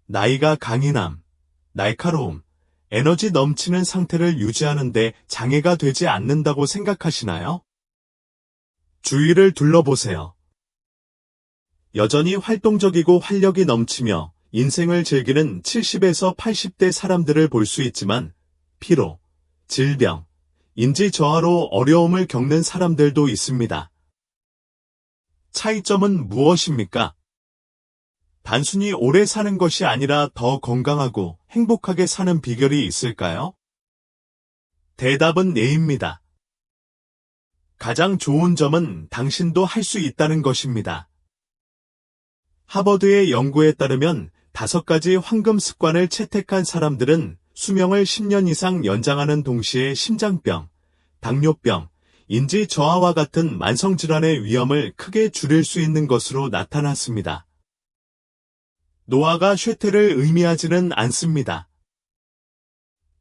나이가 강인함, 날카로움, 에너지 넘치는 상태를 유지하는 데 장애가 되지 않는다고 생각하시나요? 주위를 둘러보세요. 여전히 활동적이고 활력이 넘치며 인생을 즐기는 70에서 80대 사람들을 볼 수 있지만 피로, 질병, 인지 저하로 어려움을 겪는 사람들도 있습니다. 차이점은 무엇입니까? 단순히 오래 사는 것이 아니라 더 건강하고 행복하게 사는 비결이 있을까요? 대답은 네입니다. 가장 좋은 점은 당신도 할 수 있다는 것입니다. 하버드의 연구에 따르면 5가지 황금 습관을 채택한 사람들은 수명을 10년 이상 연장하는 동시에 심장병, 당뇨병, 인지 저하와 같은 만성질환의 위험을 크게 줄일 수 있는 것으로 나타났습니다. 노화가 쇠퇴를 의미하지는 않습니다.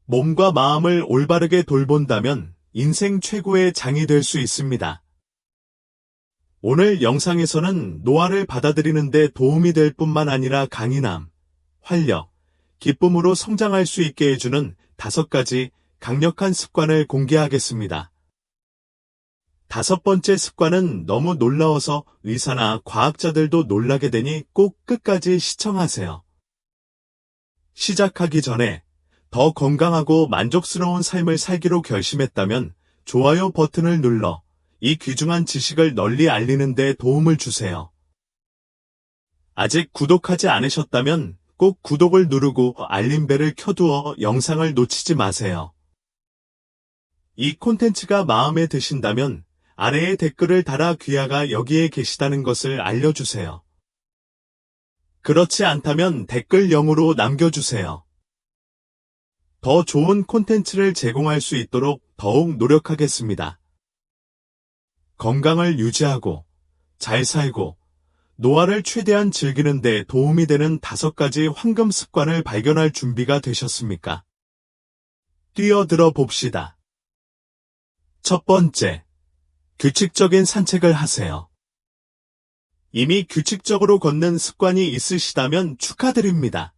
몸과 마음을 올바르게 돌본다면 인생 최고의 장이 될 수 있습니다. 오늘 영상에서는 노화를 받아들이는 데 도움이 될 뿐만 아니라 강인함, 활력, 기쁨으로 성장할 수 있게 해주는 5가지 강력한 습관을 공개하겠습니다. 5번째 습관은 너무 놀라워서 의사나 과학자들도 놀라게 되니 꼭 끝까지 시청하세요. 시작하기 전에 더 건강하고 만족스러운 삶을 살기로 결심했다면 좋아요 버튼을 눌러 이 귀중한 지식을 널리 알리는 데 도움을 주세요. 아직 구독하지 않으셨다면 꼭 구독을 누르고 알림벨을 켜두어 영상을 놓치지 마세요. 이 콘텐츠가 마음에 드신다면 아래에 댓글을 달아 귀하가 여기에 계시다는 것을 알려주세요. 그렇지 않다면 댓글 0으로 남겨주세요. 더 좋은 콘텐츠를 제공할 수 있도록 더욱 노력하겠습니다. 건강을 유지하고 잘 살고 노화를 최대한 즐기는 데 도움이 되는 5가지 황금 습관을 발견할 준비가 되셨습니까? 뛰어들어 봅시다. 첫 번째, 규칙적인 산책을 하세요. 이미 규칙적으로 걷는 습관이 있으시다면 축하드립니다.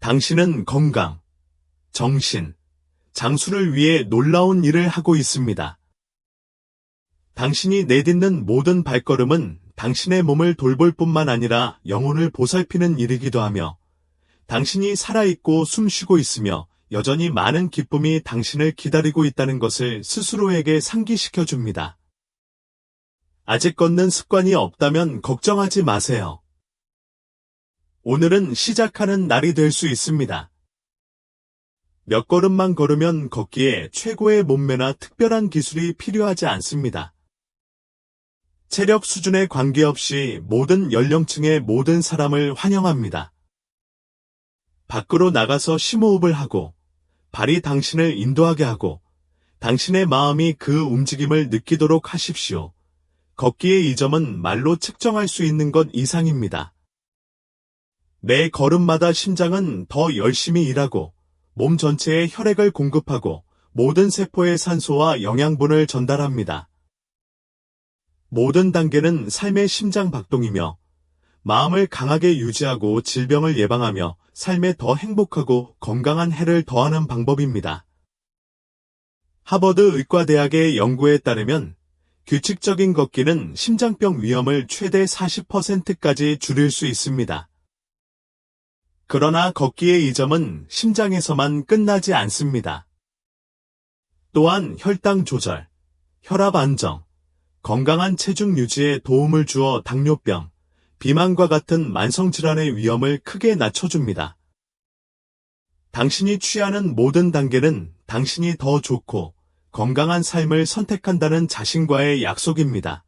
당신은 건강, 정신, 장수를 위해 놀라운 일을 하고 있습니다. 당신이 내딛는 모든 발걸음은 당신의 몸을 돌볼 뿐만 아니라 영혼을 보살피는 일이기도 하며 당신이 살아있고 숨쉬고 있으며 여전히 많은 기쁨이 당신을 기다리고 있다는 것을 스스로에게 상기시켜 줍니다. 아직 걷는 습관이 없다면 걱정하지 마세요. 오늘은 시작하는 날이 될 수 있습니다. 몇 걸음만 걸으면 걷기에 최고의 몸매나 특별한 기술이 필요하지 않습니다. 체력 수준에 관계없이 모든 연령층의 모든 사람을 환영합니다. 밖으로 나가서 심호흡을 하고 발이 당신을 인도하게 하고 당신의 마음이 그 움직임을 느끼도록 하십시오. 걷기의 이 점은 말로 측정할 수 있는 것 이상입니다. 매 걸음마다 심장은 더 열심히 일하고 몸 전체에 혈액을 공급하고 모든 세포에 산소와 영양분을 전달합니다. 모든 단계는 삶의 심장 박동이며 마음을 강하게 유지하고 질병을 예방하며 삶에 더 행복하고 건강한 해를 더하는 방법입니다. 하버드 의과대학의 연구에 따르면 규칙적인 걷기는 심장병 위험을 최대 40%까지 줄일 수 있습니다. 그러나 걷기의 이 점은 심장에서만 끝나지 않습니다. 또한 혈당 조절, 혈압 안정, 건강한 체중 유지에 도움을 주어 당뇨병, 비만과 같은 만성질환의 위험을 크게 낮춰줍니다. 당신이 취하는 모든 단계는 당신이 더 좋고 건강한 삶을 선택한다는 자신과의 약속입니다.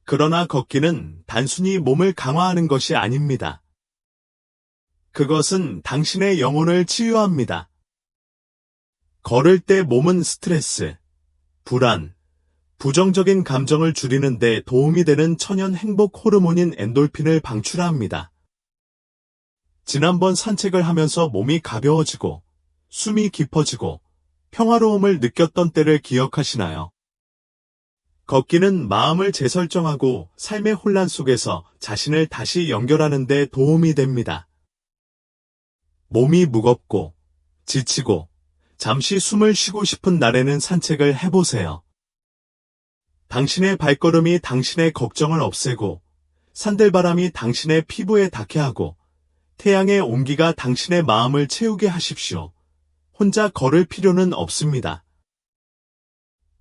그러나 걷기는 단순히 몸을 강화하는 것이 아닙니다. 그것은 당신의 영혼을 치유합니다. 걸을 때 몸은 스트레스, 불안, 부정적인 감정을 줄이는 데 도움이 되는 천연 행복 호르몬인 엔돌핀을 방출합니다. 지난번 산책을 하면서 몸이 가벼워지고 숨이 깊어지고 평화로움을 느꼈던 때를 기억하시나요? 걷기는 마음을 재설정하고 삶의 혼란 속에서 자신을 다시 연결하는 데 도움이 됩니다. 몸이 무겁고 지치고 잠시 숨을 쉬고 싶은 날에는 산책을 해보세요. 당신의 발걸음이 당신의 걱정을 없애고 산들바람이 당신의 피부에 닿게 하고 태양의 온기가 당신의 마음을 채우게 하십시오. 혼자 걸을 필요는 없습니다.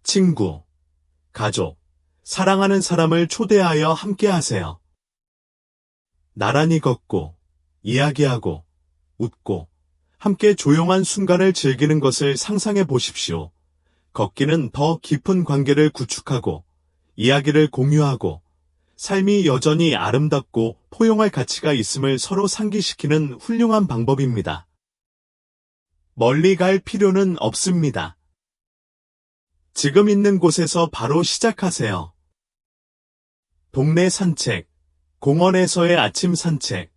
친구, 가족, 사랑하는 사람을 초대하여 함께 하세요. 나란히 걷고, 이야기하고, 웃고, 함께 조용한 순간을 즐기는 것을 상상해 보십시오. 걷기는 더 깊은 관계를 구축하고, 이야기를 공유하고, 삶이 여전히 아름답고 포용할 가치가 있음을 서로 상기시키는 훌륭한 방법입니다. 멀리 갈 필요는 없습니다. 지금 있는 곳에서 바로 시작하세요. 동네 산책, 공원에서의 아침 산책,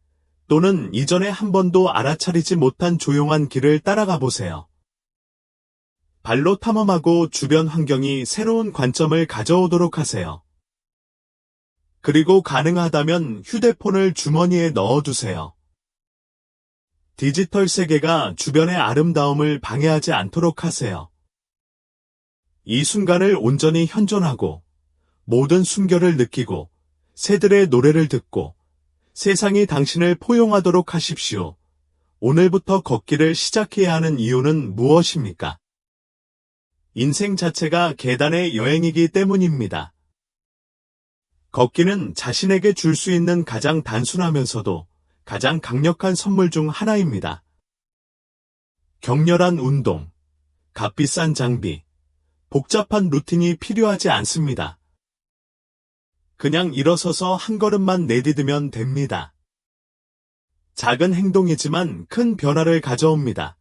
또는 이전에 한 번도 알아차리지 못한 조용한 길을 따라가 보세요. 발로 탐험하고 주변 환경이 새로운 관점을 가져오도록 하세요. 그리고 가능하다면 휴대폰을 주머니에 넣어두세요. 디지털 세계가 주변의 아름다움을 방해하지 않도록 하세요. 이 순간을 온전히 현존하고 모든 숨결을 느끼고 새들의 노래를 듣고 세상이 당신을 포용하도록 하십시오. 오늘부터 걷기를 시작해야 하는 이유는 무엇입니까? 인생 자체가 계단의 여행이기 때문입니다. 걷기는 자신에게 줄 수 있는 가장 단순하면서도 가장 강력한 선물 중 하나입니다. 격렬한 운동, 값비싼 장비, 복잡한 루틴이 필요하지 않습니다. 그냥 일어서서 한 걸음만 내디디면 됩니다. 작은 행동이지만 큰 변화를 가져옵니다.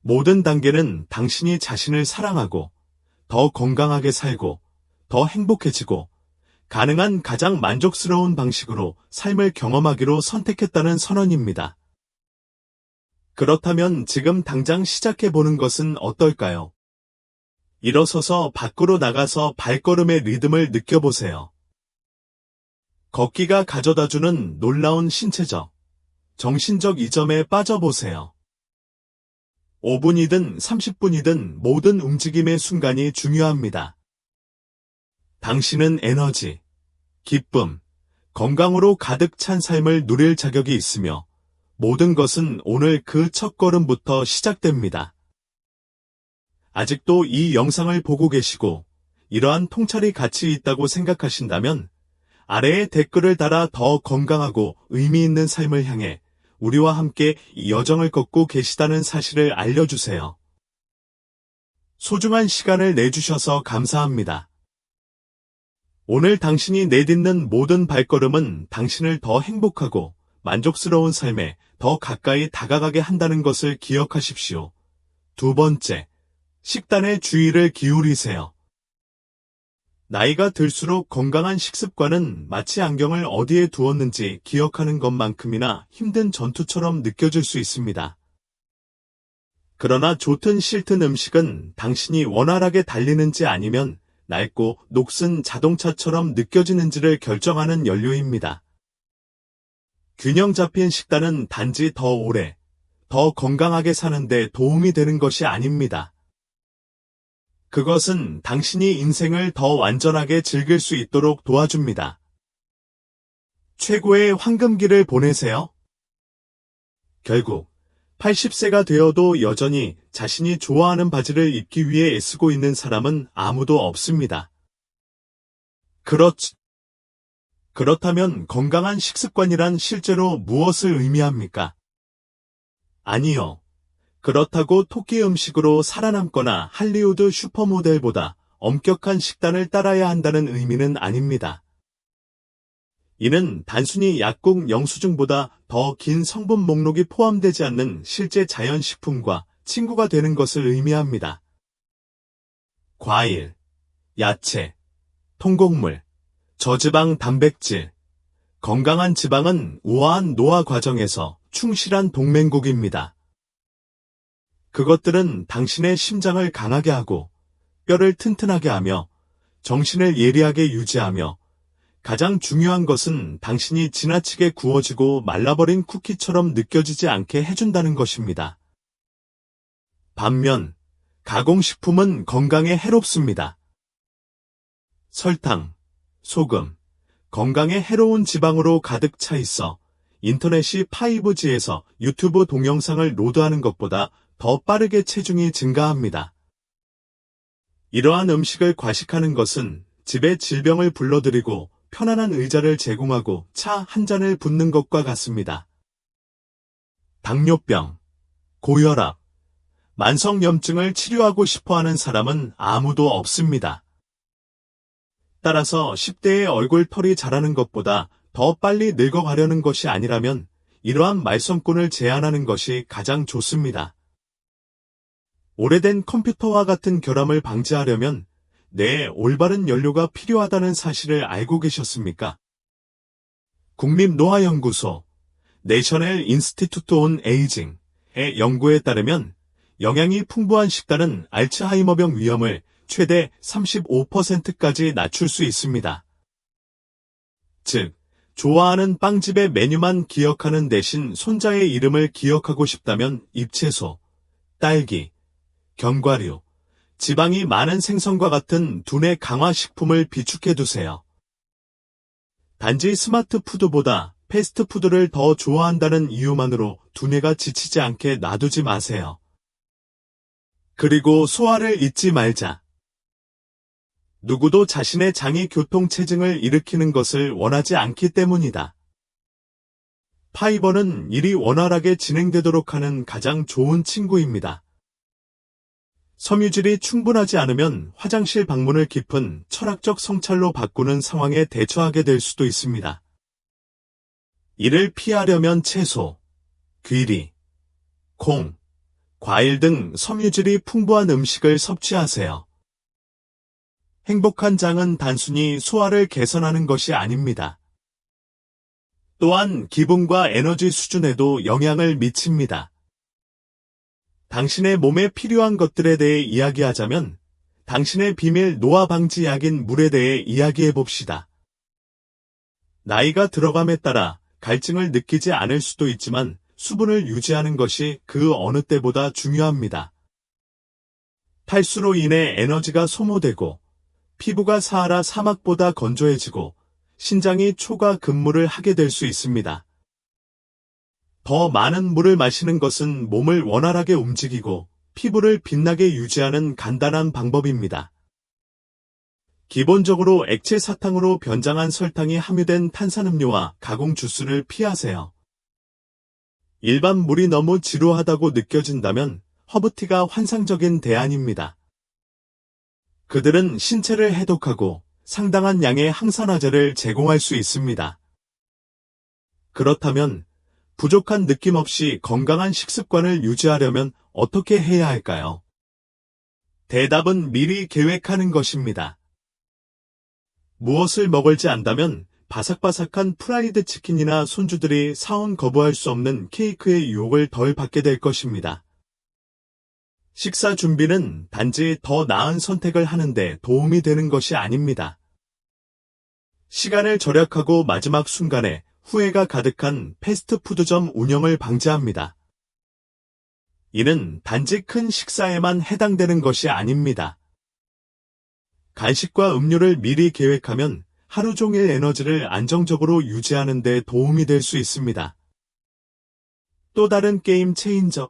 모든 단계는 당신이 자신을 사랑하고 더 건강하게 살고 더 행복해지고 가능한 가장 만족스러운 방식으로 삶을 경험하기로 선택했다는 선언입니다. 그렇다면 지금 당장 시작해보는 것은 어떨까요? 일어서서 밖으로 나가서 발걸음의 리듬을 느껴보세요. 걷기가 가져다주는 놀라운 신체적, 정신적 이점에 빠져보세요. 5분이든 30분이든 모든 움직임의 순간이 중요합니다. 당신은 에너지, 기쁨, 건강으로 가득 찬 삶을 누릴 자격이 있으며 모든 것은 오늘 그 첫걸음부터 시작됩니다. 아직도 이 영상을 보고 계시고 이러한 통찰이 가치 있다고 생각하신다면 아래에 댓글을 달아 더 건강하고 의미 있는 삶을 향해 우리와 함께 이 여정을 걷고 계시다는 사실을 알려주세요. 소중한 시간을 내주셔서 감사합니다. 오늘 당신이 내딛는 모든 발걸음은 당신을 더 행복하고 만족스러운 삶에 더 가까이 다가가게 한다는 것을 기억하십시오. 두 번째, 식단에 주의를 기울이세요. 나이가 들수록 건강한 식습관은 마치 안경을 어디에 두었는지 기억하는 것만큼이나 힘든 전투처럼 느껴질 수 있습니다. 그러나 좋든 싫든 음식은 당신이 원활하게 달리는지 아니면 낡고 녹슨 자동차처럼 느껴지는지를 결정하는 연료입니다. 균형 잡힌 식단은 단지 더 오래, 더 건강하게 사는 데 도움이 되는 것이 아닙니다. 그것은 당신이 인생을 더 완전하게 즐길 수 있도록 도와줍니다. 최고의 황금기를 보내세요. 결국 80세가 되어도 여전히 자신이 좋아하는 바지를 입기 위해 애쓰고 있는 사람은 아무도 없습니다. 그렇다면 건강한 식습관이란 실제로 무엇을 의미합니까? 아니요. 그렇다고 토끼 음식으로 살아남거나 할리우드 슈퍼모델보다 엄격한 식단을 따라야 한다는 의미는 아닙니다. 이는 단순히 약국 영수증보다 더 긴 성분 목록이 포함되지 않는 실제 자연식품과 친구가 되는 것을 의미합니다. 과일, 야채, 통곡물, 저지방 단백질, 건강한 지방은 우아한 노화 과정에서 충실한 동맹국입니다. 그것들은 당신의 심장을 강하게 하고 뼈를 튼튼하게 하며 정신을 예리하게 유지하며 가장 중요한 것은 당신이 지나치게 구워지고 말라버린 쿠키처럼 느껴지지 않게 해준다는 것입니다. 반면 가공식품은 건강에 해롭습니다. 설탕, 소금, 건강에 해로운 지방으로 가득 차 있어 인터넷이 5G에서 유튜브 동영상을 로드하는 것보다 더 빠르게 체중이 증가합니다. 이러한 음식을 과식하는 것은 집에 질병을 불러들이고 편안한 의자를 제공하고 차 한 잔을 붓는 것과 같습니다. 당뇨병, 고혈압, 만성염증을 치료하고 싶어하는 사람은 아무도 없습니다. 따라서 10대의 얼굴털이 자라는 것보다 더 빨리 늙어가려는 것이 아니라면 이러한 말썽꾼을 제한하는 것이 가장 좋습니다. 오래된 컴퓨터와 같은 결함을 방지하려면 뇌에 올바른 연료가 필요하다는 사실을 알고 계셨습니까? 국립노화연구소 내셔널 인스티튜트 온 에이징의 연구에 따르면 영양이 풍부한 식단은 알츠하이머병 위험을 최대 35%까지 낮출 수 있습니다. 즉, 좋아하는 빵집의 메뉴만 기억하는 대신 손자의 이름을 기억하고 싶다면 잎채소, 딸기, 견과류, 지방이 많은 생선과 같은 두뇌 강화 식품을 비축해두세요. 단지 스마트푸드보다 패스트푸드를 더 좋아한다는 이유만으로 두뇌가 지치지 않게 놔두지 마세요. 그리고 소화를 잊지 말자. 누구도 자신의 장이 교통체증을 일으키는 것을 원하지 않기 때문이다. 파이버는 일이 원활하게 진행되도록 하는 가장 좋은 친구입니다. 섬유질이 충분하지 않으면 화장실 방문을 깊은 철학적 성찰로 바꾸는 상황에 대처하게 될 수도 있습니다. 이를 피하려면 채소, 귀리, 콩, 과일 등 섬유질이 풍부한 음식을 섭취하세요. 행복한 장은 단순히 소화를 개선하는 것이 아닙니다. 또한 기분과 에너지 수준에도 영향을 미칩니다. 당신의 몸에 필요한 것들에 대해 이야기하자면 당신의 비밀 노화 방지 약인 물에 대해 이야기해 봅시다. 나이가 들어감에 따라 갈증을 느끼지 않을 수도 있지만 수분을 유지하는 것이 그 어느 때보다 중요합니다. 탈수로 인해 에너지가 소모되고 피부가 사하라 사막보다 건조해지고 신장이 초과 근무를 하게 될 수 있습니다. 더 많은 물을 마시는 것은 몸을 원활하게 움직이고 피부를 빛나게 유지하는 간단한 방법입니다. 기본적으로 액체 사탕으로 변장한 설탕이 함유된 탄산음료와 가공 주스를 피하세요. 일반 물이 너무 지루하다고 느껴진다면 허브티가 환상적인 대안입니다. 그들은 신체를 해독하고 상당한 양의 항산화제를 제공할 수 있습니다. 그렇다면 부족한 느낌 없이 건강한 식습관을 유지하려면 어떻게 해야 할까요? 대답은 미리 계획하는 것입니다. 무엇을 먹을지 안다면 바삭바삭한 프라이드 치킨이나 손주들이 사온 거부할 수 없는 케이크의 유혹을 덜 받게 될 것입니다. 식사 준비는 단지 더 나은 선택을 하는데 도움이 되는 것이 아닙니다. 시간을 절약하고 마지막 순간에 후회가 가득한 패스트푸드점 운영을 방지합니다. 이는 단지 큰 식사에만 해당되는 것이 아닙니다. 간식과 음료를 미리 계획하면 하루 종일 에너지를 안정적으로 유지하는 데 도움이 될 수 있습니다. 또 다른 게임 체인저.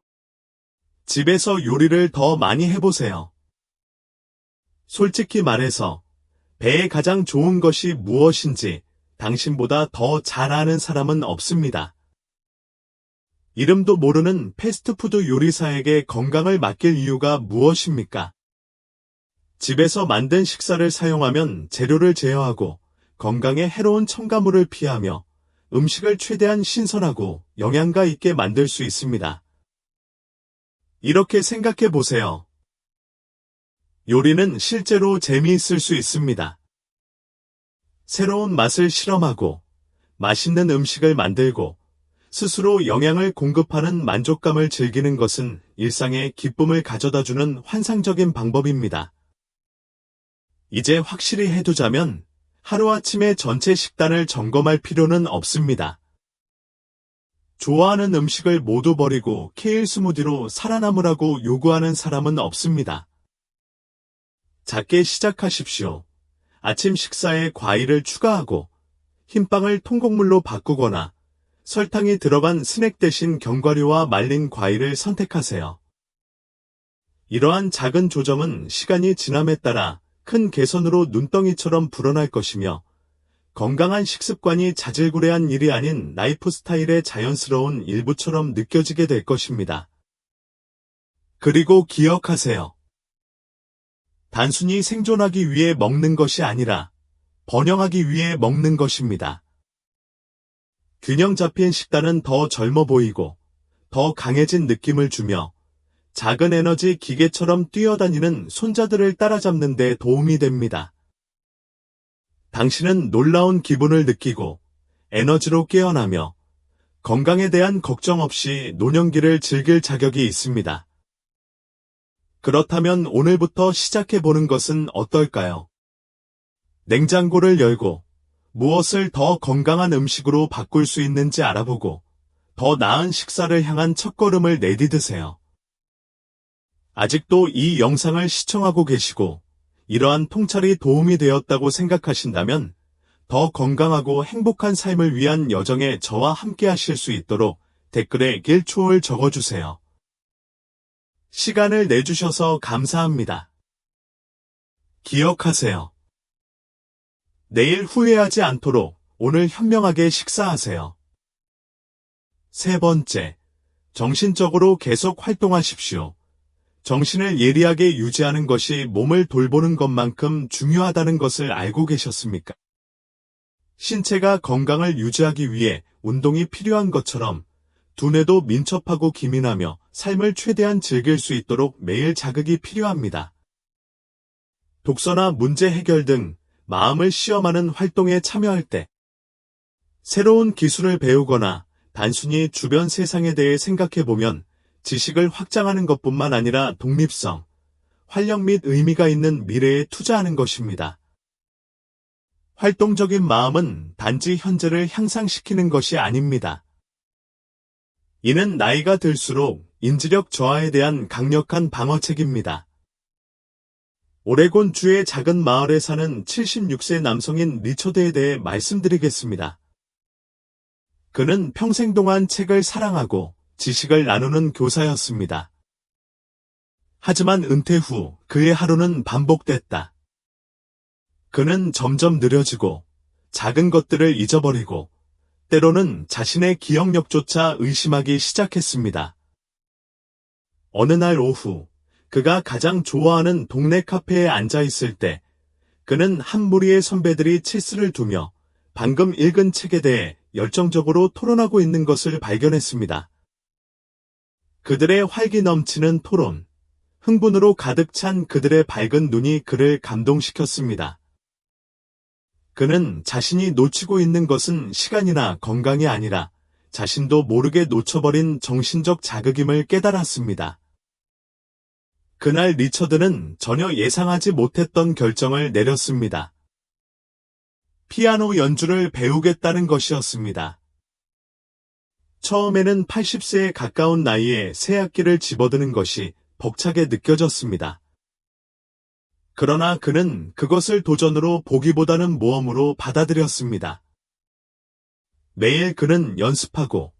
집에서 요리를 더 많이 해보세요. 솔직히 말해서 배에 가장 좋은 것이 무엇인지 당신보다 더 잘 아는 사람은 없습니다. 이름도 모르는 패스트푸드 요리사에게 건강을 맡길 이유가 무엇입니까? 집에서 만든 식사를 사용하면 재료를 제어하고 건강에 해로운 첨가물을 피하며 음식을 최대한 신선하고 영양가 있게 만들 수 있습니다. 이렇게 생각해 보세요. 요리는 실제로 재미있을 수 있습니다. 새로운 맛을 실험하고 맛있는 음식을 만들고 스스로 영양을 공급하는 만족감을 즐기는 것은 일상에 기쁨을 가져다주는 환상적인 방법입니다. 이제 확실히 해두자면 하루아침에 전체 식단을 점검할 필요는 없습니다. 좋아하는 음식을 모두 버리고 케일 스무디로 살아남으라고 요구하는 사람은 없습니다. 작게 시작하십시오. 아침 식사에 과일을 추가하고 흰빵을 통곡물로 바꾸거나 설탕이 들어간 스낵 대신 견과류와 말린 과일을 선택하세요. 이러한 작은 조정은 시간이 지남에 따라 큰 개선으로 눈덩이처럼 불어날 것이며 건강한 식습관이 자질구레한 일이 아닌 라이프 스타일의 자연스러운 일부처럼 느껴지게 될 것입니다. 그리고 기억하세요. 단순히 생존하기 위해 먹는 것이 아니라 번영하기 위해 먹는 것입니다. 균형 잡힌 식단은 더 젊어 보이고 더 강해진 느낌을 주며 작은 에너지 기계처럼 뛰어다니는 손자들을 따라잡는 데 도움이 됩니다. 당신은 놀라운 기분을 느끼고 에너지로 깨어나며 건강에 대한 걱정 없이 노년기를 즐길 자격이 있습니다. 그렇다면 오늘부터 시작해보는 것은 어떨까요? 냉장고를 열고 무엇을 더 건강한 음식으로 바꿀 수 있는지 알아보고 더 나은 식사를 향한 첫걸음을 내디드세요. 아직도 이 영상을 시청하고 계시고 이러한 통찰이 도움이 되었다고 생각하신다면 더 건강하고 행복한 삶을 위한 여정에 저와 함께 하실 수 있도록 댓글에 길초를 적어주세요. 시간을 내주셔서 감사합니다. 기억하세요. 내일 후회하지 않도록 오늘 현명하게 식사하세요. 세 번째, 정신적으로 계속 활동하십시오. 정신을 예리하게 유지하는 것이 몸을 돌보는 것만큼 중요하다는 것을 알고 계셨습니까? 신체가 건강을 유지하기 위해 운동이 필요한 것처럼 두뇌도 민첩하고 기민하며 삶을 최대한 즐길 수 있도록 매일 자극이 필요합니다. 독서나 문제 해결 등 마음을 시험하는 활동에 참여할 때, 새로운 기술을 배우거나 단순히 주변 세상에 대해 생각해보면 지식을 확장하는 것뿐만 아니라 독립성, 활력 및 의미가 있는 미래에 투자하는 것입니다. 활동적인 마음은 단지 현재를 향상시키는 것이 아닙니다. 이는 나이가 들수록 인지력 저하에 대한 강력한 방어책입니다. 오레곤주의 작은 마을에 사는 76세 남성인 리처드에 대해 말씀드리겠습니다. 그는 평생 동안 책을 사랑하고 지식을 나누는 교사였습니다. 하지만 은퇴 후 그의 하루는 반복됐다. 그는 점점 느려지고 작은 것들을 잊어버리고 때로는 자신의 기억력조차 의심하기 시작했습니다. 어느 날 오후 그가 가장 좋아하는 동네 카페에 앉아 있을 때 그는 한 무리의 선배들이 체스를 두며 방금 읽은 책에 대해 열정적으로 토론하고 있는 것을 발견했습니다. 그들의 활기 넘치는 토론, 흥분으로 가득 찬 그들의 밝은 눈이 그를 감동시켰습니다. 그는 자신이 놓치고 있는 것은 시간이나 건강이 아니라 자신도 모르게 놓쳐버린 정신적 자극임을 깨달았습니다. 그날 리처드는 전혀 예상하지 못했던 결정을 내렸습니다. 피아노 연주를 배우겠다는 것이었습니다. 처음에는 80세에 가까운 나이에 새 악기를 집어드는 것이 벅차게 느껴졌습니다. 그러나 그는 그것을 도전으로 보기보다는 모험으로 받아들였습니다. 매일 그는 연습하고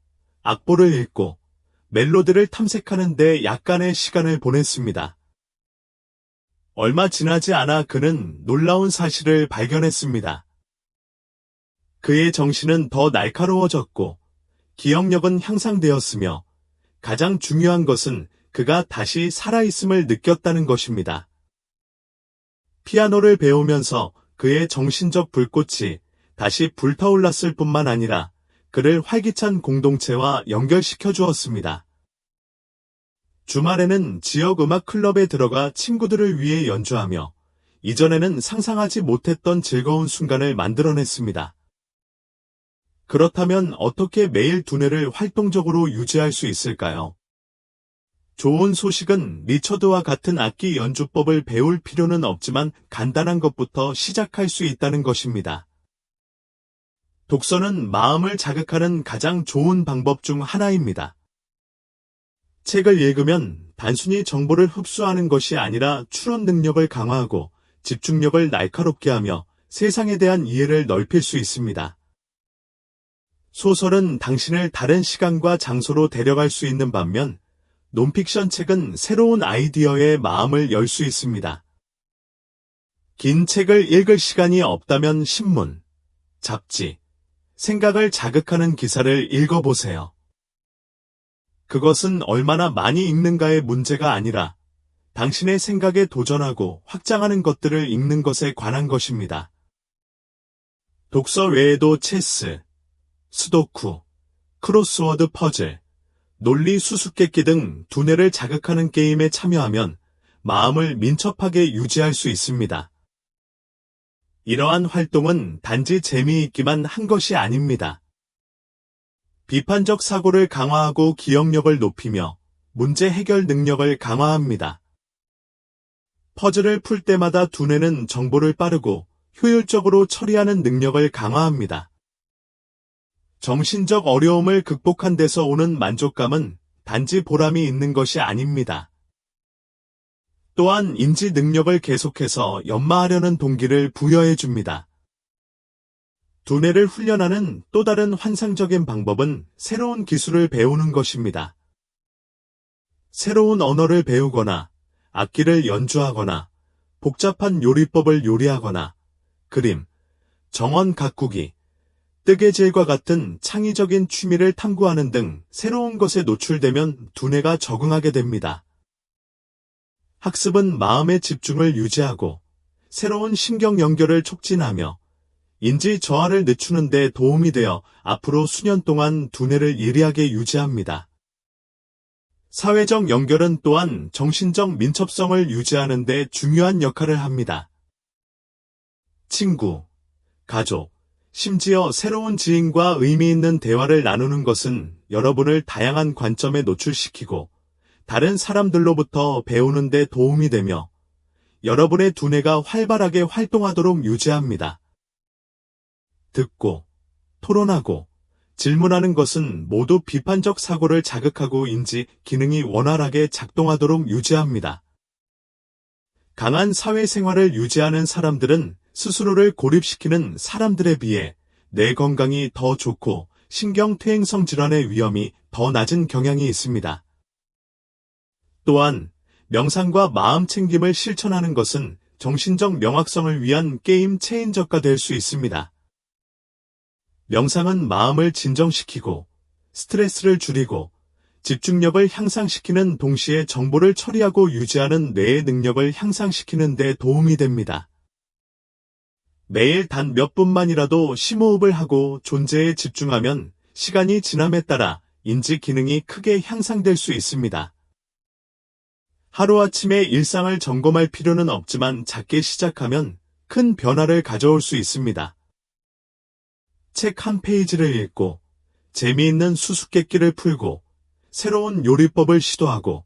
악보를 읽고 멜로디를 탐색하는 데 약간의 시간을 보냈습니다. 얼마 지나지 않아 그는 놀라운 사실을 발견했습니다. 그의 정신은 더 날카로워졌고 기억력은 향상되었으며 가장 중요한 것은 그가 다시 살아있음을 느꼈다는 것입니다. 피아노를 배우면서 그의 정신적 불꽃이 다시 불타올랐을 뿐만 아니라 그를 활기찬 공동체와 연결시켜 주었습니다. 주말에는 지역 음악 클럽에 들어가 친구들을 위해 연주하며 이전에는 상상하지 못했던 즐거운 순간을 만들어냈습니다. 그렇다면 어떻게 매일 두뇌를 활동적으로 유지할 수 있을까요? 좋은 소식은 리처드와 같은 악기 연주법을 배울 필요는 없지만 간단한 것부터 시작할 수 있다는 것입니다. 독서는 마음을 자극하는 가장 좋은 방법 중 하나입니다. 책을 읽으면 단순히 정보를 흡수하는 것이 아니라 추론 능력을 강화하고 집중력을 날카롭게 하며 세상에 대한 이해를 넓힐 수 있습니다. 소설은 당신을 다른 시간과 장소로 데려갈 수 있는 반면 논픽션 책은 새로운 아이디어에 마음을 열 수 있습니다. 긴 책을 읽을 시간이 없다면 신문, 잡지, 생각을 자극하는 기사를 읽어보세요. 그것은 얼마나 많이 읽는가의 문제가 아니라 당신의 생각에 도전하고 확장하는 것들을 읽는 것에 관한 것입니다. 독서 외에도 체스, 스도쿠, 크로스워드 퍼즐, 논리 수수께끼 등 두뇌를 자극하는 게임에 참여하면 마음을 민첩하게 유지할 수 있습니다. 이러한 활동은 단지 재미있기만 한 것이 아닙니다. 비판적 사고를 강화하고 기억력을 높이며 문제 해결 능력을 강화합니다. 퍼즐을 풀 때마다 두뇌는 정보를 빠르고 효율적으로 처리하는 능력을 강화합니다. 정신적 어려움을 극복한 데서 오는 만족감은 단지 보람이 있는 것이 아닙니다. 또한 인지 능력을 계속해서 연마하려는 동기를 부여해 줍니다. 두뇌를 훈련하는 또 다른 환상적인 방법은 새로운 기술을 배우는 것입니다. 새로운 언어를 배우거나 악기를 연주하거나 복잡한 요리법을 요리하거나 그림, 정원 가꾸기, 뜨개질과 같은 창의적인 취미를 탐구하는 등 새로운 것에 노출되면 두뇌가 적응하게 됩니다. 학습은 마음의 집중을 유지하고 새로운 신경 연결을 촉진하며 인지 저하를 늦추는 데 도움이 되어 앞으로 수년 동안 두뇌를 예리하게 유지합니다. 사회적 연결은 또한 정신적 민첩성을 유지하는 데 중요한 역할을 합니다. 친구, 가족, 심지어 새로운 지인과 의미 있는 대화를 나누는 것은 여러분을 다양한 관점에 노출시키고 다른 사람들로부터 배우는 데 도움이 되며 여러분의 두뇌가 활발하게 활동하도록 유지합니다. 듣고, 토론하고, 질문하는 것은 모두 비판적 사고를 자극하고 인지 기능이 원활하게 작동하도록 유지합니다. 강한 사회생활을 유지하는 사람들은 스스로를 고립시키는 사람들에 비해 뇌 건강이 더 좋고 신경퇴행성 질환의 위험이 더 낮은 경향이 있습니다. 또한 명상과 마음 챙김을 실천하는 것은 정신적 명확성을 위한 게임 체인저가 될 수 있습니다. 명상은 마음을 진정시키고 스트레스를 줄이고 집중력을 향상시키는 동시에 정보를 처리하고 유지하는 뇌의 능력을 향상시키는 데 도움이 됩니다. 매일 단 몇 분만이라도 심호흡을 하고 존재에 집중하면 시간이 지남에 따라 인지 기능이 크게 향상될 수 있습니다. 하루아침에 일상을 점검할 필요는 없지만 작게 시작하면 큰 변화를 가져올 수 있습니다. 책 한 페이지를 읽고 재미있는 수수께끼를 풀고 새로운 요리법을 시도하고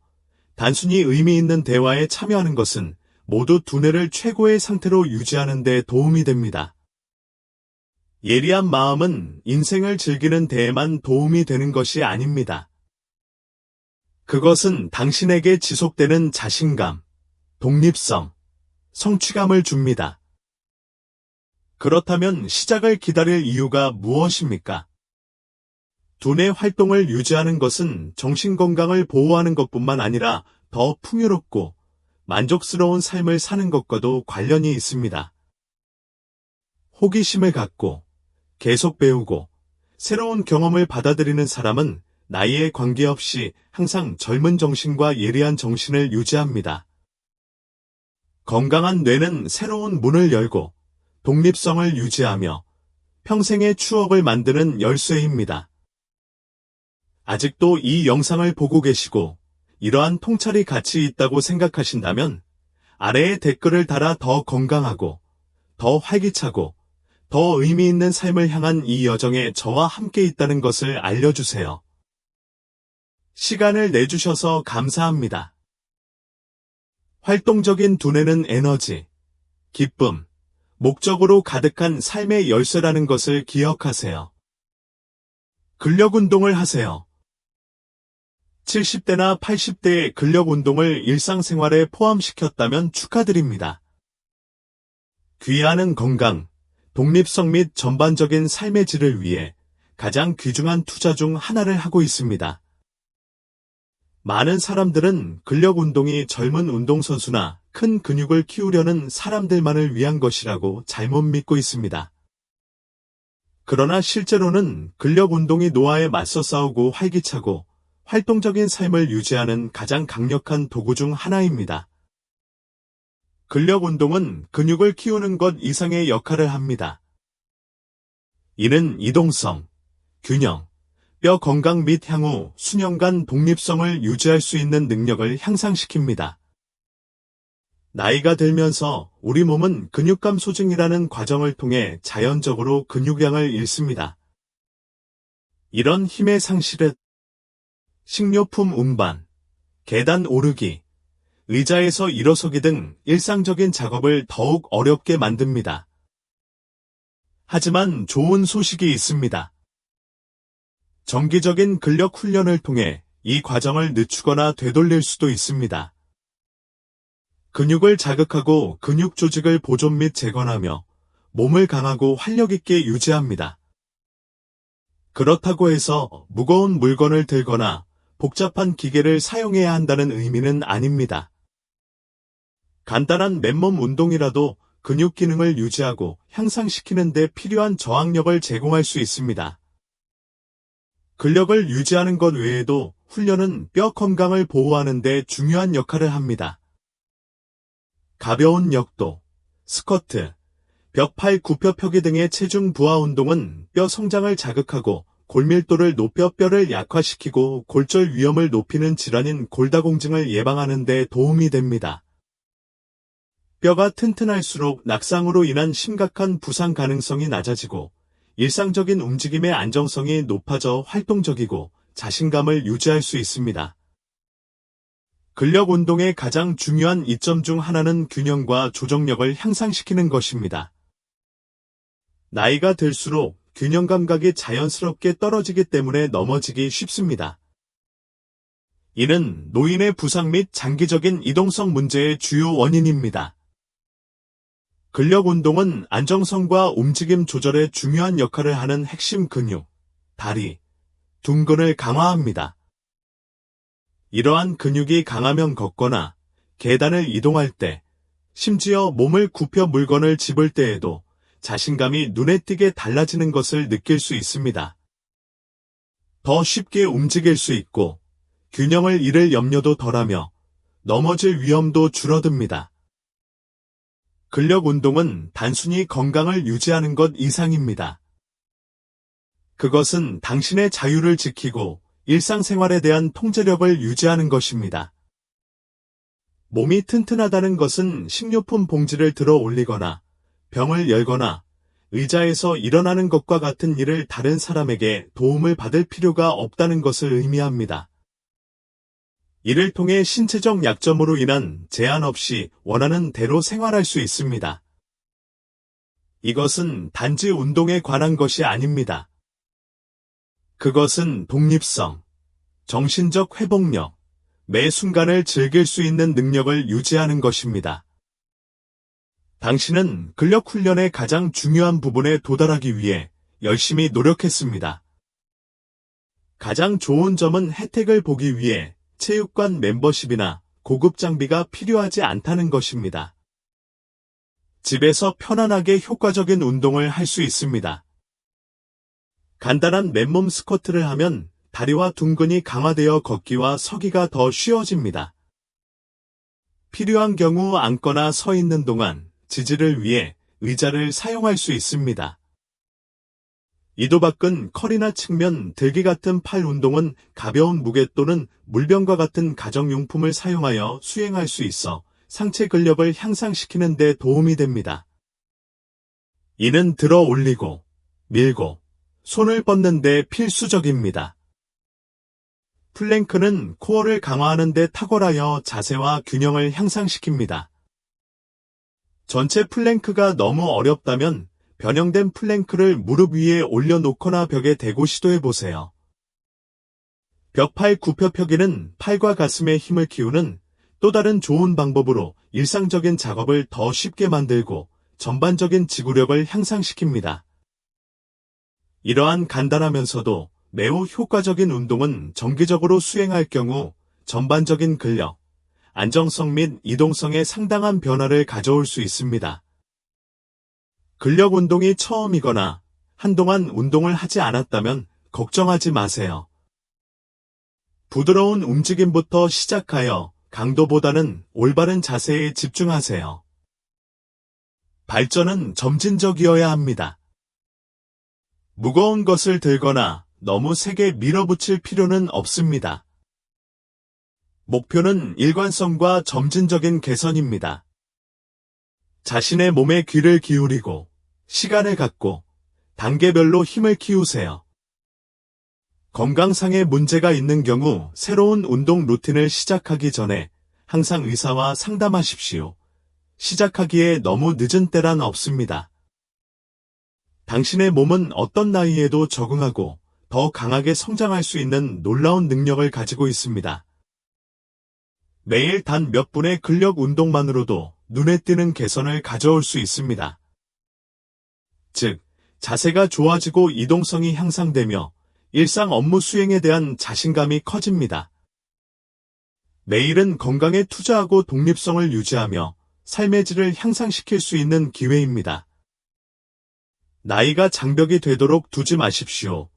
단순히 의미 있는 대화에 참여하는 것은 모두 두뇌를 최고의 상태로 유지하는 데 도움이 됩니다. 예리한 마음은 인생을 즐기는 데에만 도움이 되는 것이 아닙니다. 그것은 당신에게 지속되는 자신감, 독립성, 성취감을 줍니다. 그렇다면 시작을 기다릴 이유가 무엇입니까? 두뇌 활동을 유지하는 것은 정신 건강을 보호하는 것뿐만 아니라 더 풍요롭고 만족스러운 삶을 사는 것과도 관련이 있습니다. 호기심을 갖고 계속 배우고 새로운 경험을 받아들이는 사람은 나이에 관계없이 항상 젊은 정신과 예리한 정신을 유지합니다. 건강한 뇌는 새로운 문을 열고 독립성을 유지하며 평생의 추억을 만드는 열쇠입니다. 아직도 이 영상을 보고 계시고 이러한 통찰이 가치 있다고 생각하신다면 아래에 댓글을 달아 더 건강하고 더 활기차고 더 의미 있는 삶을 향한 이 여정에 저와 함께 있다는 것을 알려주세요. 시간을 내주셔서 감사합니다. 활동적인 두뇌는 에너지, 기쁨, 목적으로 가득한 삶의 열쇠라는 것을 기억하세요. 근력 운동을 하세요. 70대나 80대의 근력 운동을 일상생활에 포함시켰다면 축하드립니다. 귀하는 건강, 독립성 및 전반적인 삶의 질을 위해 가장 귀중한 투자 중 하나를 하고 있습니다. 많은 사람들은 근력 운동이 젊은 운동선수나 큰 근육을 키우려는 사람들만을 위한 것이라고 잘못 믿고 있습니다. 그러나 실제로는 근력 운동이 노화에 맞서 싸우고 활기차고 활동적인 삶을 유지하는 가장 강력한 도구 중 하나입니다. 근력 운동은 근육을 키우는 것 이상의 역할을 합니다. 이는 이동성, 균형, 뼈 건강 및 향후 수년간 독립성을 유지할 수 있는 능력을 향상시킵니다. 나이가 들면서 우리 몸은 근육감 소진이라는 과정을 통해 자연적으로 근육량을 잃습니다. 이런 힘의 상실은 식료품 운반, 계단 오르기, 의자에서 일어서기 등 일상적인 작업을 더욱 어렵게 만듭니다. 하지만 좋은 소식이 있습니다. 정기적인 근력 훈련을 통해 이 과정을 늦추거나 되돌릴 수도 있습니다. 근육을 자극하고 근육 조직을 보존 및 재건하며 몸을 강하고 활력 있게 유지합니다. 그렇다고 해서 무거운 물건을 들거나 복잡한 기계를 사용해야 한다는 의미는 아닙니다. 간단한 맨몸 운동이라도 근육 기능을 유지하고 향상시키는 데 필요한 저항력을 제공할 수 있습니다. 근력을 유지하는 것 외에도 훈련은 뼈 건강을 보호하는 데 중요한 역할을 합니다. 가벼운 역도, 스쿼트, 벽팔 굽혀 펴기 등의 체중 부하 운동은 뼈 성장을 자극하고 골밀도를 높여 뼈를 약화시키고 골절 위험을 높이는 질환인 골다공증을 예방하는 데 도움이 됩니다. 뼈가 튼튼할수록 낙상으로 인한 심각한 부상 가능성이 낮아지고 일상적인 움직임의 안정성이 높아져 활동적이고 자신감을 유지할 수 있습니다. 근력 운동의 가장 중요한 이점 중 하나는 균형과 조정력을 향상시키는 것입니다. 나이가 들수록 균형 감각이 자연스럽게 떨어지기 때문에 넘어지기 쉽습니다. 이는 노인의 부상 및 장기적인 이동성 문제의 주요 원인입니다. 근력 운동은 안정성과 움직임 조절에 중요한 역할을 하는 핵심 근육, 다리, 둔근을 강화합니다. 이러한 근육이 강하면 걷거나 계단을 이동할 때, 심지어 몸을 굽혀 물건을 집을 때에도 자신감이 눈에 띄게 달라지는 것을 느낄 수 있습니다. 더 쉽게 움직일 수 있고 균형을 잃을 염려도 덜하며 넘어질 위험도 줄어듭니다. 근력 운동은 단순히 건강을 유지하는 것 이상입니다. 그것은 당신의 자유를 지키고 일상생활에 대한 통제력을 유지하는 것입니다. 몸이 튼튼하다는 것은 식료품 봉지를 들어 올리거나 병을 열거나 의자에서 일어나는 것과 같은 일을 다른 사람에게 도움을 받을 필요가 없다는 것을 의미합니다. 이를 통해 신체적 약점으로 인한 제한 없이 원하는 대로 생활할 수 있습니다. 이것은 단지 운동에 관한 것이 아닙니다. 그것은 독립성, 정신적 회복력, 매 순간을 즐길 수 있는 능력을 유지하는 것입니다. 당신은 근력 훈련의 가장 중요한 부분에 도달하기 위해 열심히 노력했습니다. 가장 좋은 점은 혜택을 보기 위해 체육관 멤버십이나 고급 장비가 필요하지 않다는 것입니다. 집에서 편안하게 효과적인 운동을 할 수 있습니다. 간단한 맨몸 스쿼트를 하면 다리와 둔근이 강화되어 걷기와 서기가 더 쉬워집니다. 필요한 경우 앉거나 서 있는 동안 지지를 위해 의자를 사용할 수 있습니다. 이도박근 컬이나 측면 들기 같은 팔 운동은 가벼운 무게 또는 물병과 같은 가정용품을 사용하여 수행할 수 있어 상체 근력을 향상시키는 데 도움이 됩니다. 이는 들어 올리고, 밀고, 손을 뻗는 데 필수적입니다. 플랭크는 코어를 강화하는 데 탁월하여 자세와 균형을 향상시킵니다. 전체 플랭크가 너무 어렵다면 변형된 플랭크를 무릎 위에 올려놓거나 벽에 대고 시도해보세요. 벽팔 굽혀펴기는 팔과 가슴에 힘을 키우는 또 다른 좋은 방법으로 일상적인 작업을 더 쉽게 만들고 전반적인 지구력을 향상시킵니다. 이러한 간단하면서도 매우 효과적인 운동은 정기적으로 수행할 경우 전반적인 근력, 안정성 및 이동성에 상당한 변화를 가져올 수 있습니다. 근력 운동이 처음이거나 한동안 운동을 하지 않았다면 걱정하지 마세요. 부드러운 움직임부터 시작하여 강도보다는 올바른 자세에 집중하세요. 발전은 점진적이어야 합니다. 무거운 것을 들거나 너무 세게 밀어붙일 필요는 없습니다. 목표는 일관성과 점진적인 개선입니다. 자신의 몸에 귀를 기울이고 시간을 갖고 단계별로 힘을 키우세요. 건강상의 문제가 있는 경우 새로운 운동 루틴을 시작하기 전에 항상 의사와 상담하십시오. 시작하기에 너무 늦은 때란 없습니다. 당신의 몸은 어떤 나이에도 적응하고 더 강하게 성장할 수 있는 놀라운 능력을 가지고 있습니다. 매일 단 몇 분의 근력 운동만으로도 눈에 띄는 개선을 가져올 수 있습니다. 즉, 자세가 좋아지고 이동성이 향상되며 일상 업무 수행에 대한 자신감이 커집니다. 매일은 건강에 투자하고 독립성을 유지하며 삶의 질을 향상시킬 수 있는 기회입니다. 나이가 장벽이 되도록 두지 마십시오.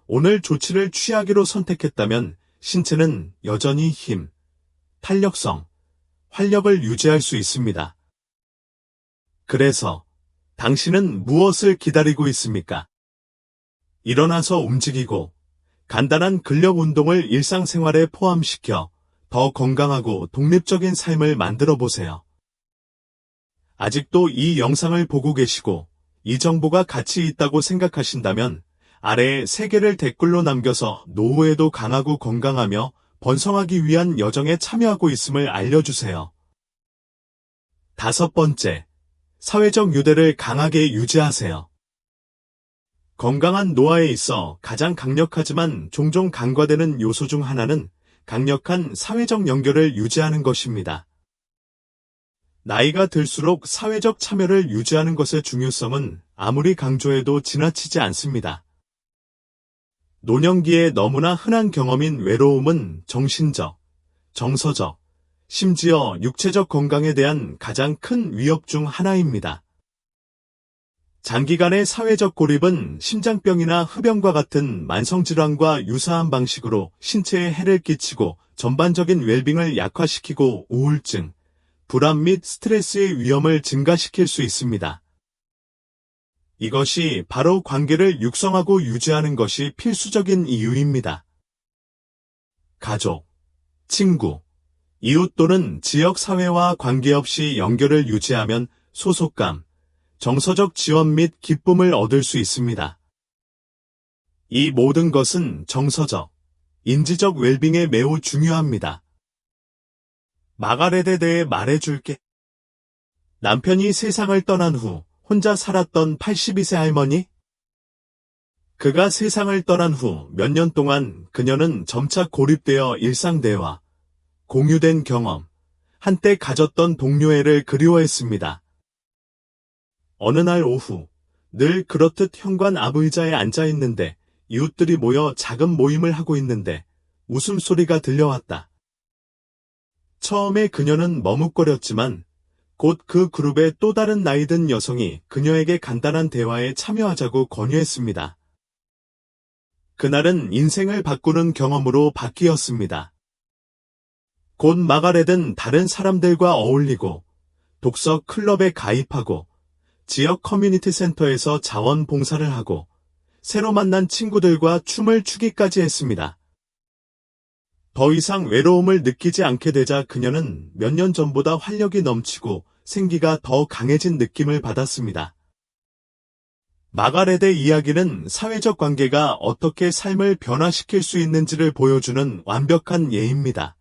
오늘 조치를 취하기로 선택했다면 신체는 여전히 힘, 탄력성, 활력을 유지할 수 있습니다. 그래서 당신은 무엇을 기다리고 있습니까? 일어나서 움직이고 간단한 근력 운동을 일상생활에 포함시켜 더 건강하고 독립적인 삶을 만들어 보세요. 아직도 이 영상을 보고 계시고 이 정보가 가치 있다고 생각하신다면 아래에 3개를 댓글로 남겨서 노후에도 강하고 건강하며 번성하기 위한 여정에 참여하고 있음을 알려주세요. 5번째, 사회적 유대를 강하게 유지하세요. 건강한 노화에 있어 가장 강력하지만 종종 간과되는 요소 중 하나는 강력한 사회적 연결을 유지하는 것입니다. 나이가 들수록 사회적 참여를 유지하는 것의 중요성은 아무리 강조해도 지나치지 않습니다. 노년기에 너무나 흔한 경험인 외로움은 정신적, 정서적, 심지어 육체적 건강에 대한 가장 큰 위협 중 하나입니다. 장기간의 사회적 고립은 심장병이나 흡연과 같은 만성질환과 유사한 방식으로 신체에 해를 끼치고 전반적인 웰빙을 약화시키고 우울증, 불안 및 스트레스의 위험을 증가시킬 수 있습니다. 이것이 바로 관계를 육성하고 유지하는 것이 필수적인 이유입니다. 가족, 친구, 이웃 또는 지역 사회와 관계없이 연결을 유지하면 소속감, 정서적 지원 및 기쁨을 얻을 수 있습니다. 이 모든 것은 정서적, 인지적 웰빙에 매우 중요합니다. 마가렛에 대해 말해줄게. 남편이 세상을 떠난 후 혼자 살았던 82세 할머니? 그가 세상을 떠난 후 몇 년 동안 그녀는 점차 고립되어 일상 대화, 공유된 경험, 한때 가졌던 동료애를 그리워했습니다. 어느 날 오후, 늘 그렇듯 현관 앞 의자에 앉아 있는데 이웃들이 모여 작은 모임을 하고 있는데 웃음소리가 들려왔다. 처음에 그녀는 머뭇거렸지만 곧 그 그룹의 또 다른 나이든 여성이 그녀에게 간단한 대화에 참여하자고 권유했습니다. 그날은 인생을 바꾸는 경험으로 바뀌었습니다. 곧 마가렛은 다른 사람들과 어울리고 독서 클럽에 가입하고 지역 커뮤니티 센터에서 자원봉사를 하고 새로 만난 친구들과 춤을 추기까지 했습니다. 더 이상 외로움을 느끼지 않게 되자 그녀는 몇 년 전보다 활력이 넘치고 생기가 더 강해진 느낌을 받았습니다. 마가렛의 이야기는 사회적 관계가 어떻게 삶을 변화시킬 수 있는지를 보여주는 완벽한 예입니다.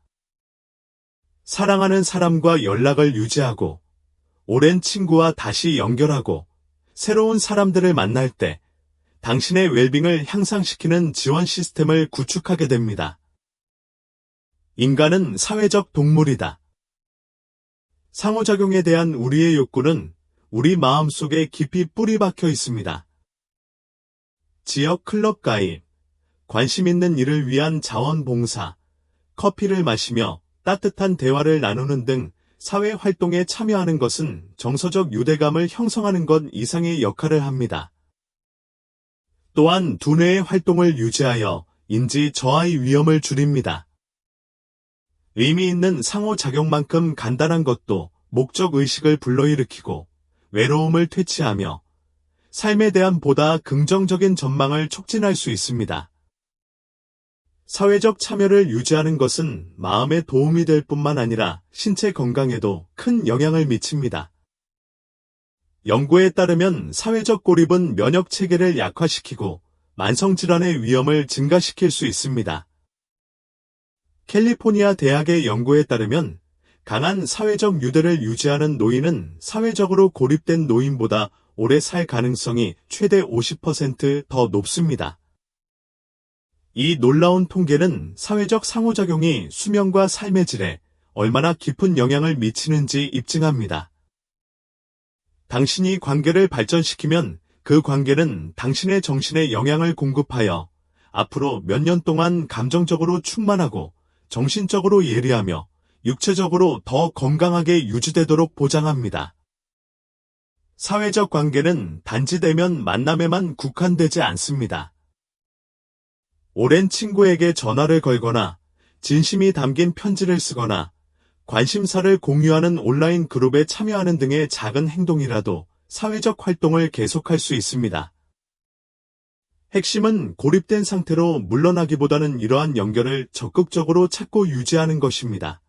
사랑하는 사람과 연락을 유지하고, 오랜 친구와 다시 연결하고, 새로운 사람들을 만날 때 당신의 웰빙을 향상시키는 지원 시스템을 구축하게 됩니다. 인간은 사회적 동물이다. 상호작용에 대한 우리의 욕구는 우리 마음속에 깊이 뿌리 박혀 있습니다. 지역 클럽 가입, 관심 있는 일을 위한 자원봉사, 커피를 마시며 따뜻한 대화를 나누는 등 사회 활동에 참여하는 것은 정서적 유대감을 형성하는 것 이상의 역할을 합니다. 또한 두뇌의 활동을 유지하여 인지 저하의 위험을 줄입니다. 의미 있는 상호작용만큼 간단한 것도 목적의식을 불러일으키고 외로움을 퇴치하며 삶에 대한 보다 긍정적인 전망을 촉진할 수 있습니다. 사회적 참여를 유지하는 것은 마음에 도움이 될 뿐만 아니라 신체 건강에도 큰 영향을 미칩니다. 연구에 따르면 사회적 고립은 면역 체계를 약화시키고 만성질환의 위험을 증가시킬 수 있습니다. 캘리포니아 대학의 연구에 따르면 강한 사회적 유대를 유지하는 노인은 사회적으로 고립된 노인보다 오래 살 가능성이 최대 50% 더 높습니다. 이 놀라운 통계는 사회적 상호작용이 수명과 삶의 질에 얼마나 깊은 영향을 미치는지 입증합니다. 당신이 관계를 발전시키면 그 관계는 당신의 정신에 영향을 공급하여 앞으로 몇 년 동안 감정적으로 충만하고 정신적으로 예리하며 육체적으로 더 건강하게 유지되도록 보장합니다. 사회적 관계는 단지 대면 만남에만 국한되지 않습니다. 오랜 친구에게 전화를 걸거나 진심이 담긴 편지를 쓰거나 관심사를 공유하는 온라인 그룹에 참여하는 등의 작은 행동이라도 사회적 활동을 계속할 수 있습니다. 핵심은 고립된 상태로 물러나기보다는 이러한 연결을 적극적으로 찾고 유지하는 것입니다.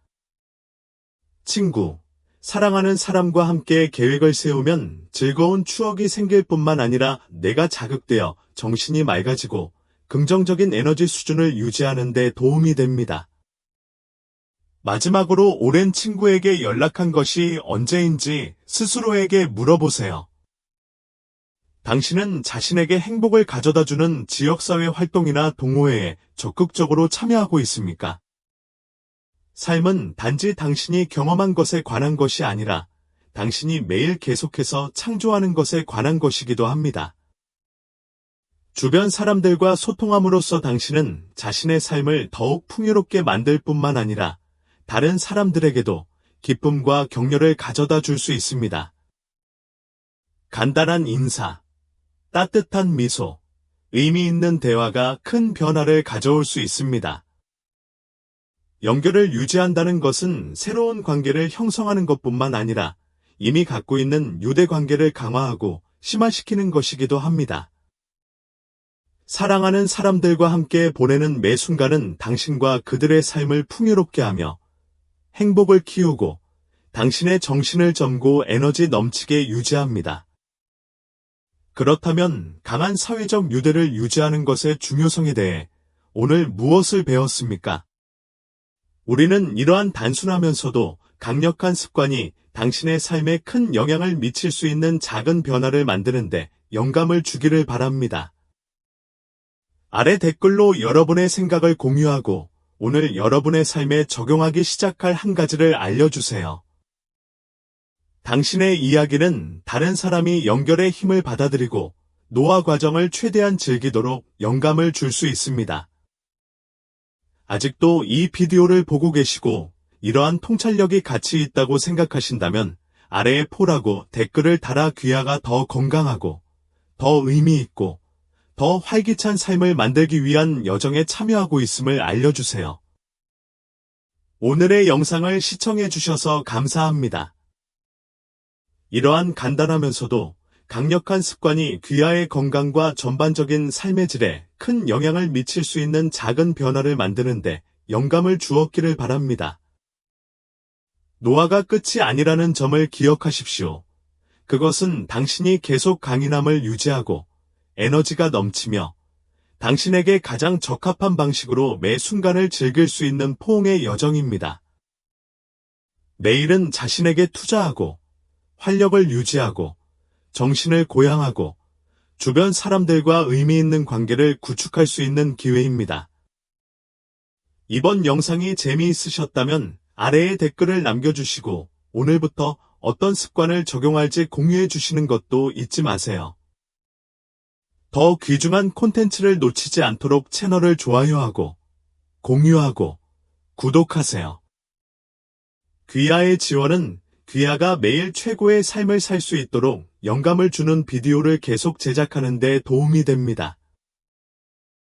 친구, 사랑하는 사람과 함께 계획을 세우면 즐거운 추억이 생길 뿐만 아니라 내가 자극되어 정신이 맑아지고 긍정적인 에너지 수준을 유지하는 데 도움이 됩니다. 마지막으로 오랜 친구에게 연락한 것이 언제인지 스스로에게 물어보세요. 당신은 자신에게 행복을 가져다주는 지역사회 활동이나 동호회에 적극적으로 참여하고 있습니까? 삶은 단지 당신이 경험한 것에 관한 것이 아니라 당신이 매일 계속해서 창조하는 것에 관한 것이기도 합니다. 주변 사람들과 소통함으로써 당신은 자신의 삶을 더욱 풍요롭게 만들 뿐만 아니라 다른 사람들에게도 기쁨과 격려를 가져다 줄 수 있습니다. 간단한 인사, 따뜻한 미소, 의미 있는 대화가 큰 변화를 가져올 수 있습니다. 연결을 유지한다는 것은 새로운 관계를 형성하는 것뿐만 아니라 이미 갖고 있는 유대 관계를 강화하고 심화시키는 것이기도 합니다. 사랑하는 사람들과 함께 보내는 매 순간은 당신과 그들의 삶을 풍요롭게 하며 행복을 키우고 당신의 정신을 젊고 에너지 넘치게 유지합니다. 그렇다면 강한 사회적 유대를 유지하는 것의 중요성에 대해 오늘 무엇을 배웠습니까? 우리는 이러한 단순하면서도 강력한 습관이 당신의 삶에 큰 영향을 미칠 수 있는 작은 변화를 만드는데 영감을 주기를 바랍니다. 아래 댓글로 여러분의 생각을 공유하고 오늘 여러분의 삶에 적용하기 시작할 한 가지를 알려주세요. 당신의 이야기는 다른 사람이 연결의 힘을 받아들이고 노화 과정을 최대한 즐기도록 영감을 줄 수 있습니다. 아직도 이 비디오를 보고 계시고 이러한 통찰력이 가치 있다고 생각하신다면 아래에 포라고 댓글을 달아 귀하가 더 건강하고 더 의미 있고 더 활기찬 삶을 만들기 위한 여정에 참여하고 있음을 알려주세요. 오늘의 영상을 시청해 주셔서 감사합니다. 이러한 간단하면서도 강력한 습관이 귀하의 건강과 전반적인 삶의 질에 큰 영향을 미칠 수 있는 작은 변화를 만드는데 영감을 주었기를 바랍니다. 노화가 끝이 아니라는 점을 기억하십시오. 그것은 당신이 계속 강인함을 유지하고 에너지가 넘치며 당신에게 가장 적합한 방식으로 매 순간을 즐길 수 있는 포옹의 여정입니다. 내일은 자신에게 투자하고 활력을 유지하고 정신을 고양하고 주변 사람들과 의미 있는 관계를 구축할 수 있는 기회입니다. 이번 영상이 재미있으셨다면 아래에 댓글을 남겨주시고 오늘부터 어떤 습관을 적용할지 공유해 주시는 것도 잊지 마세요. 더 귀중한 콘텐츠를 놓치지 않도록 채널을 좋아요하고 공유하고 구독하세요. 귀하의 지원은 귀하가 매일 최고의 삶을 살 수 있도록 영감을 주는 비디오를 계속 제작하는 데 도움이 됩니다.